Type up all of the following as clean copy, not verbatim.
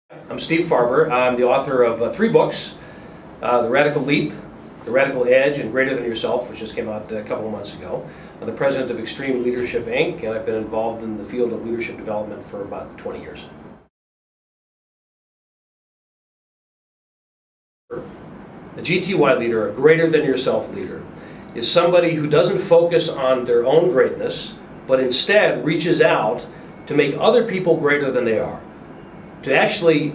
I'm Steve Farber. I'm the author of 3 books, The Radical Leap, The Radical Edge, and Greater Than Yourself, which just came out a couple of months ago. I'm the president of Extreme Leadership, Inc., and I've been involved in the field of leadership development for about 20 years. A GTY leader, a greater than yourself leader, is somebody who doesn't focus on their own greatness, but instead reaches out to make other people greater than they are. To actually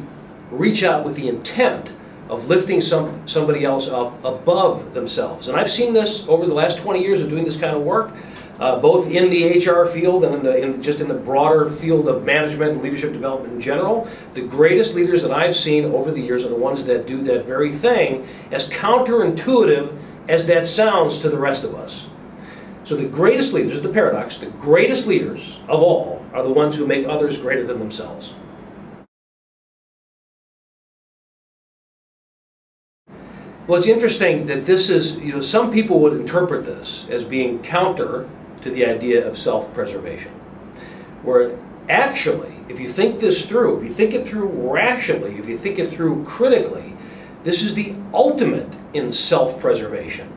reach out with the intent of lifting somebody else up above themselves. And I've seen this over the last 20 years of doing this kind of work, both in the HR field and just in the broader field of management and leadership development in general. The greatest leaders that I've seen over the years are the ones that do that very thing, as counterintuitive as that sounds to the rest of us. So the greatest leaders, this is the paradox, the greatest leaders of all are the ones who make others greater than themselves. Well, it's interesting that this is, some people would interpret this as being counter to the idea of self-preservation. Where actually, if you think this through, if you think it through rationally, if you think it through critically, this is the ultimate in self-preservation.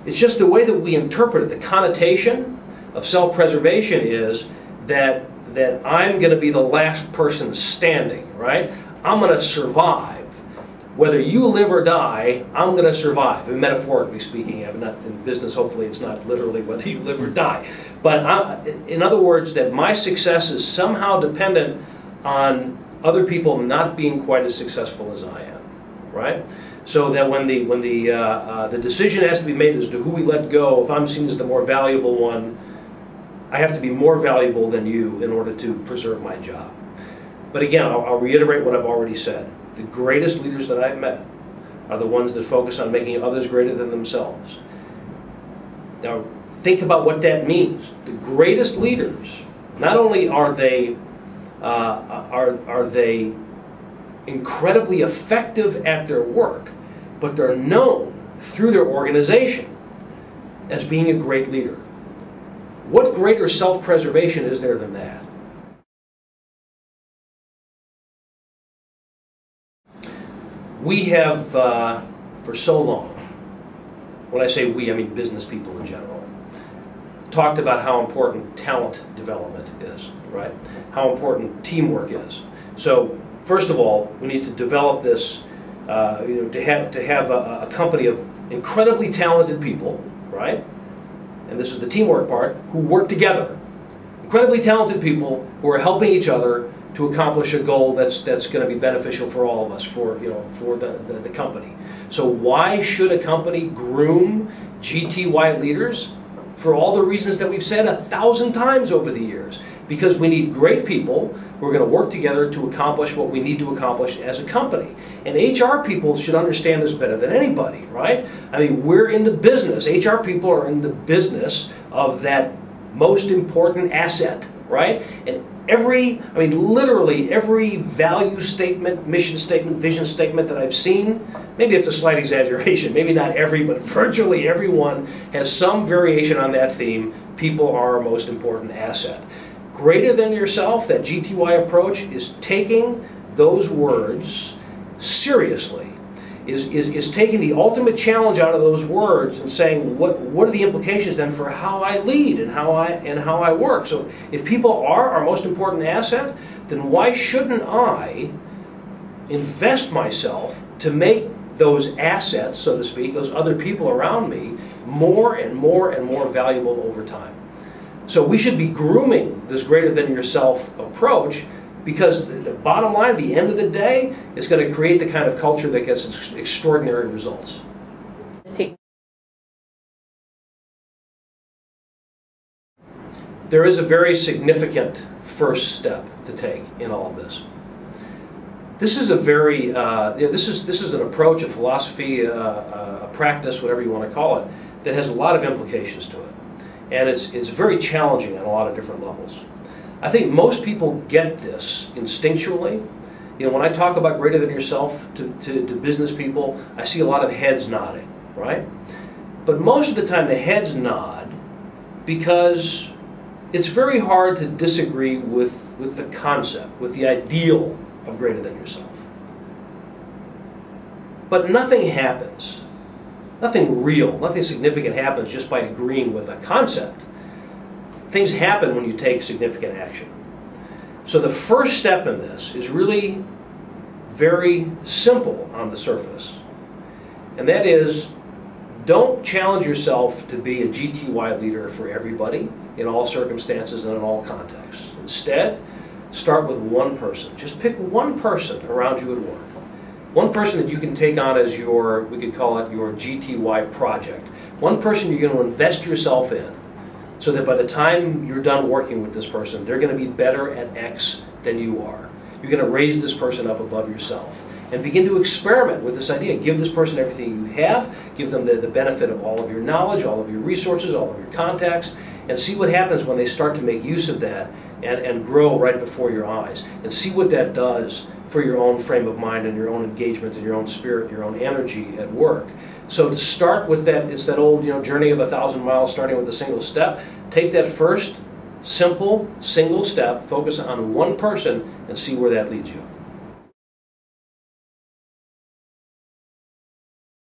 It's just the way that we interpret it. The connotation of self-preservation is that I'm going to be the last person standing, right? I'm going to survive. Whether you live or die, I'm going to survive. I mean, metaphorically speaking, I'm not in business. Hopefully it's not literally whether you live or die. But in other words, that my success is somehow dependent on other people not being quite as successful as I am, right? So that when the decision has to be made as to who we let go, if I'm seen as the more valuable one, I have to be more valuable than you in order to preserve my job. But again, I'll reiterate what I've already said. The greatest leaders that I've met are the ones that focus on making others greater than themselves. Now, think about what that means. The greatest leaders, not only are they incredibly effective at their work, but they're known through their organization as being a great leader. What greater self-preservation is there than that? We have, for so long, when I say we, I mean business people in general, talked about how important talent development is, right? How important teamwork is. So, first of all, we need to develop this, to have a company of incredibly talented people, right? And this is the teamwork part, who work together. Incredibly talented people who are helping each other to accomplish a goal that's going to be beneficial for all of us, for the company. So why should a company groom GTY leaders? For all the reasons that we've said 1,000 times over the years. Because we need great people who are going to work together to accomplish what we need to accomplish as a company. And HR people should understand this better than anybody, right? I mean, we're in the business. HR people are in the business of that most important asset, right? And literally every value statement, mission statement, vision statement that I've seen, maybe it's a slight exaggeration, maybe not every, but virtually everyone has some variation on that theme. People are our most important asset. Greater than yourself, that GTY approach, is taking those words seriously, is taking the ultimate challenge out of those words and saying, what are the implications then for how I lead and how I work? So if people are our most important asset, then why shouldn't I invest myself to make those assets, so to speak, those other people around me, more and more and more valuable over time? So we should be grooming this greater than yourself approach, because the bottom line, at the end of the day, is going to create the kind of culture that gets extraordinary results. There is a very significant first step to take in all of this. This is a very, this is an approach, a philosophy, a practice, whatever you want to call it, that has a lot of implications to it. And it's very challenging on a lot of different levels. I think most people get this instinctually. When I talk about greater than yourself to business people, I see a lot of heads nodding, right? But most of the time the heads nod because it's very hard to disagree with the concept, with the ideal of greater than yourself. But nothing happens, nothing real, nothing significant happens just by agreeing with a concept. Things happen when you take significant action. So the first step in this is really very simple on the surface. And that is, don't challenge yourself to be a GTY leader for everybody in all circumstances and in all contexts. Instead, start with one person. Just pick one person around you at work. One person that you can take on as your, we could call it your GTY project. One person you're going to invest yourself in so that by the time you're done working with this person, they're going to be better at X than you are. You're going to raise this person up above yourself. And begin to experiment with this idea. Give this person everything you have. Give them the benefit of all of your knowledge, all of your resources, all of your contacts, and see what happens when they start to make use of that and grow right before your eyes. And see what that does for your own frame of mind and your own engagement and your own spirit and your own energy at work. So to start with that, it's that old journey of 1,000 miles starting with a single step. Take that first simple single step, focus on one person, and see where that leads you.